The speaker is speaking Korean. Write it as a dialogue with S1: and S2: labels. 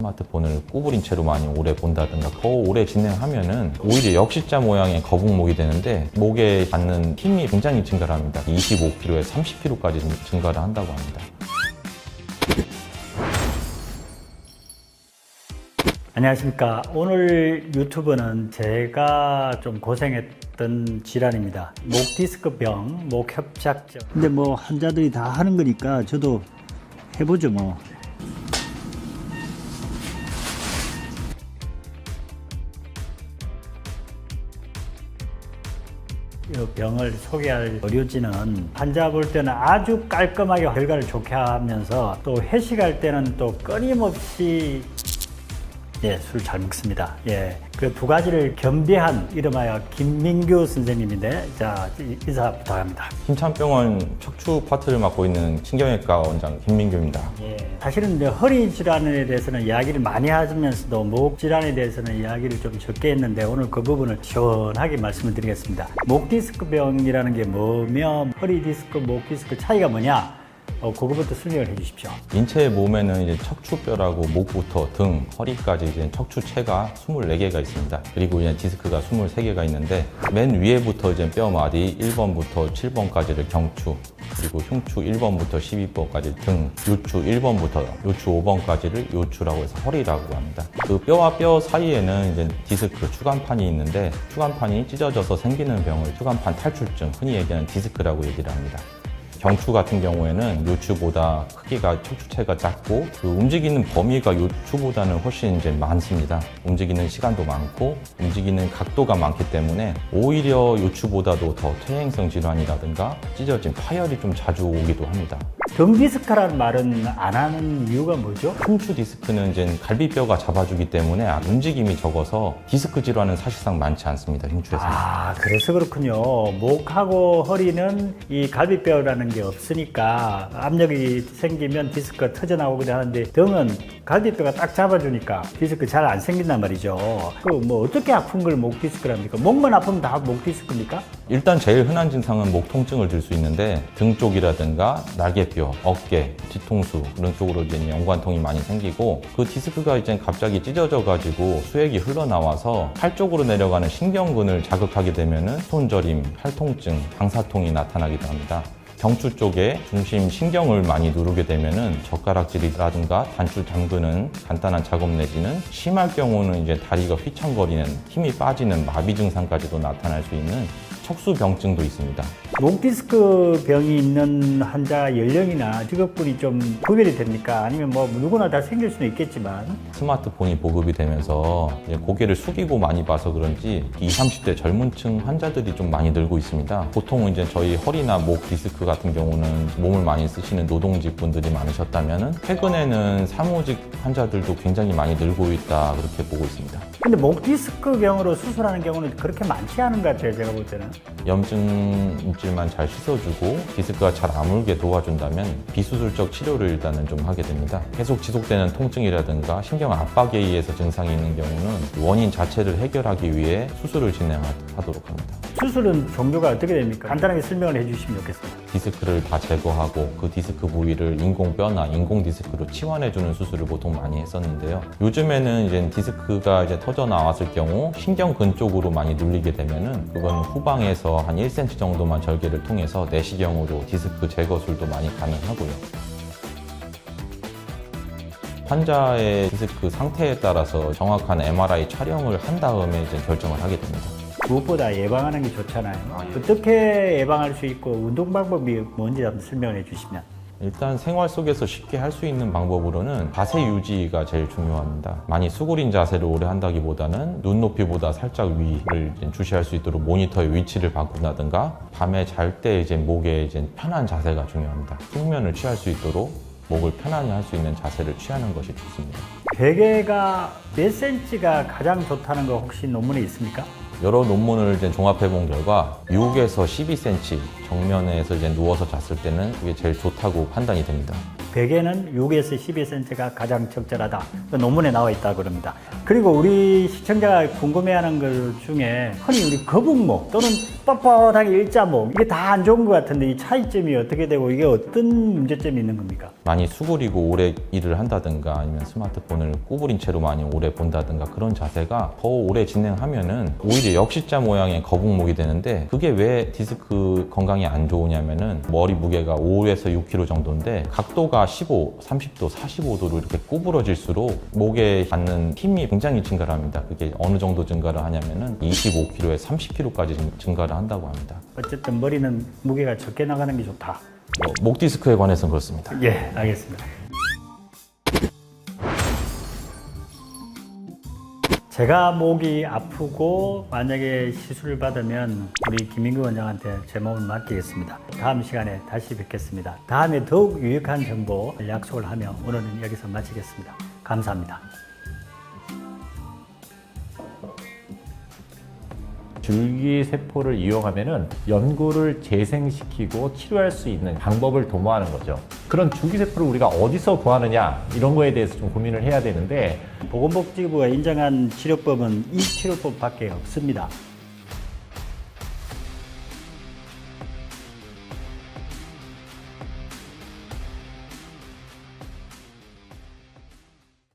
S1: 스마트폰을 구부린 채로 많이 오래 본다든가 더 오래 진행하면은 오히려 역시자 모양의 거북목이 되는데 목에 받는 힘이 굉장히 증가를 합니다. 25kg에 30kg까지 증가를 한다고 합니다.
S2: 안녕하십니까. 오늘 유튜브는 제가 좀 고생했던 질환입니다. 목 디스크병, 목 협착증.
S3: 근데 뭐 환자들이 다 하는 거니까 저도 해보죠 뭐.
S2: 이 병을 소개할 의료진은 환자 볼 때는 아주 깔끔하게 결과를 좋게 하면서 또 회식할 때는 또 끊임없이 술 잘 먹습니다. 그 두 가지를 겸비한 이름하여 김민규 선생님인데, 자, 인사 부탁합니다.
S1: 힘찬병원 척추 파트를 맡고 있는 신경외과 원장 김민규입니다.
S2: 사실은 이제 허리 질환에 대해서는 이야기를 많이 하면서도 목 질환에 대해서는 이야기를 좀 적게 했는데, 오늘 그 부분을 시원하게 말씀을 드리겠습니다. 목 디스크 병이라는 게 뭐며 허리 디스크, 목 디스크 차이가 뭐냐? 그거부터 설명을 해주십시오.
S1: 인체의 몸에는 이제 척추뼈라고 목부터 등, 허리까지 이제 척추체가 24개가 있습니다. 그리고 이제 디스크가 23개가 있는데 맨 위에부터 이제 뼈 마디 1번부터 7번까지를 경추, 그리고 흉추 1번부터 12번까지 등, 요추 1번부터 요추 5번까지를 요추라고 해서 허리라고 합니다. 그 뼈와 뼈 사이에는 이제 디스크 추간판이 있는데 추간판이 찢어져서 생기는 병을 추간판 탈출증, 흔히 얘기하는 디스크라고 얘기를 합니다. 경추 같은 경우에는 요추보다 크기가 척추체가 작고 그 움직이는 범위가 요추보다는 훨씬 이제 많습니다. 움직이는 시간도 많고 움직이는 각도가 많기 때문에 오히려 요추보다도 더 퇴행성 질환이라든가 찢어진 파열이 좀 자주 오기도 합니다.
S2: 등 디스크라는 말은 안 하는 이유가 뭐죠?
S1: 흉추 디스크는 이제 갈비뼈가 잡아주기 때문에 움직임이 적어서 디스크 질환은 사실상 많지 않습니다. 흉추에서는.
S2: 그래서 그렇군요. 목하고 허리는 이 갈비뼈라는 게 없으니까 압력이 생기면 디스크가 터져나오기도 하는데, 등은 갈비뼈가 딱 잡아주니까 디스크 잘 안 생긴단 말이죠. 그 뭐 어떻게 아픈 걸 목 디스크랍니까? 목만 아프면 다 목 디스크입니까?
S1: 일단 제일 흔한 증상은 목 통증을 들 수 있는데 등 쪽이라든가 날개뼈, 어깨, 뒤통수 그런 쪽으로 이제 연관통이 많이 생기고, 그 디스크가 이제 갑자기 찢어져 가지고 수액이 흘러나와서 팔 쪽으로 내려가는 신경근을 자극하게 되면은 손저림, 팔통증, 방사통이 나타나기도 합니다. 경추 쪽에 중심 신경을 많이 누르게 되면은 젓가락질이라든가 단추 잠그는 간단한 작업 내지는 심할 경우는 이제 다리가 휘청거리는, 힘이 빠지는 마비 증상까지도 나타날 수 있는 척수병증도 있습니다.
S2: 목 디스크 병이 있는 환자 연령이나 직업군이 좀 구별이 됩니까? 아니면 뭐 누구나 다 생길 수는 있겠지만.
S1: 스마트폰이 보급이 되면서 이제 고개를 숙이고 많이 봐서 그런지 20, 30대 젊은 층 환자들이 좀 많이 늘고 있습니다. 보통 이제 저희 허리나 목 디스크 같은 경우는 몸을 많이 쓰시는 노동직 분들이 많으셨다면은 최근에는 사무직 환자들도 굉장히 많이 늘고 있다, 그렇게 보고 있습니다.
S2: 근데 목 디스크 병으로 수술하는 경우는 그렇게 많지 않은 것 같아요, 제가 볼 때는.
S1: 염증 물질만 잘 씻어주고 디스크가 잘 아물게 도와준다면 비수술적 치료를 일단은 좀 하게 됩니다. 계속 지속되는 통증이라든가 신경 압박에 의해서 증상이 있는 경우는 원인 자체를 해결하기 위해 수술을 진행하도록 합니다.
S2: 수술은 종류가 어떻게 됩니까? 간단하게 설명을 해주시면 좋겠습니다.
S1: 디스크를 다 제거하고 그 디스크 부위를 인공뼈나 인공 디스크로 치환해주는 수술을 보통 많이 했었는데요. 요즘에는 이제 디스크가 이제 터져 나왔을 경우 신경근 쪽으로 많이 눌리게 되면은 그건 후방에서 한 1cm 정도만 절개를 통해서 내시경으로 디스크 제거술도 많이 가능하고요. 환자의 디스크 상태에 따라서 정확한 MRI 촬영을 한 다음에 이제 결정을 하게 됩니다.
S2: 무엇보다 예방하는 게 좋잖아요. 어떻게 예방할 수 있고 운동 방법이 뭔지 한번 설명해 주시면.
S1: 일단 생활 속에서 쉽게 할 수 있는 방법으로는 자세 유지가 제일 중요합니다. 많이 수그린 자세를 오래 한다기보다는 눈높이보다 살짝 위를 주시할 수 있도록 모니터의 위치를 바꾼다든가, 밤에 잘 때 이제 목에 이제 편한 자세가 중요합니다. 숙면을 취할 수 있도록 목을 편안히 할 수 있는 자세를 취하는 것이 좋습니다.
S2: 베개가 몇 cm가 가장 좋다는 거 혹시 논문에 있습니까?
S1: 여러 논문을 이제 종합해 본 결과 6에서 12cm 정면에서 이제 누워서 잤을 때는 그게 제일 좋다고 판단이 됩니다.
S2: 베개는 6에서 12cm가 가장 적절하다. 그 논문에 나와 있다 그럽니다. 그리고 우리 시청자가 궁금해하는 것 중에 흔히 우리 거북목 또는 뻣뻣하게 일자목 이게 다 안 좋은 것 같은데 이 차이점이 어떻게 되고 이게 어떤 문제점이 있는 겁니까?
S1: 많이 수그리고 오래 일을 한다든가 아니면 스마트폰을 구부린 채로 많이 오래 본다든가 그런 자세가 더 오래 진행하면은 오히려 역시자 모양의 거북목이 되는데 그게 왜 디스크 건강에 안 좋으냐면은 머리 무게가 5에서 6kg 정도인데 각도가 15, 30도, 45도로 이렇게 구부러질수록 목에 받는 힘이 굉장히 증가를 합니다. 그게 어느 정도 증가를 하냐면은 25kg에 30kg까지 증가를 한다고 합니다.
S2: 어쨌든 머리는 무게가 적게 나가는 게 좋다.
S1: 목 디스크에 관해서는 그렇습니다.
S2: 예, 알겠습니다. 제가 목이 아프고 만약에 시술을 받으면 우리 김민규 원장한테 제 몸을 맡기겠습니다. 다음 시간에 다시 뵙겠습니다. 다음에 더욱 유익한 정보 약속을 하며 오늘은 여기서 마치겠습니다. 감사합니다.
S4: 줄기세포를 이용하면은 연골을 재생시키고 치료할 수 있는 방법을 도모하는 거죠. 그런 줄기세포를 우리가 어디서 구하느냐 이런 거에 대해서 좀 고민을 해야 되는데
S2: 보건복지부가 인정한 치료법은 이 치료법밖에 없습니다.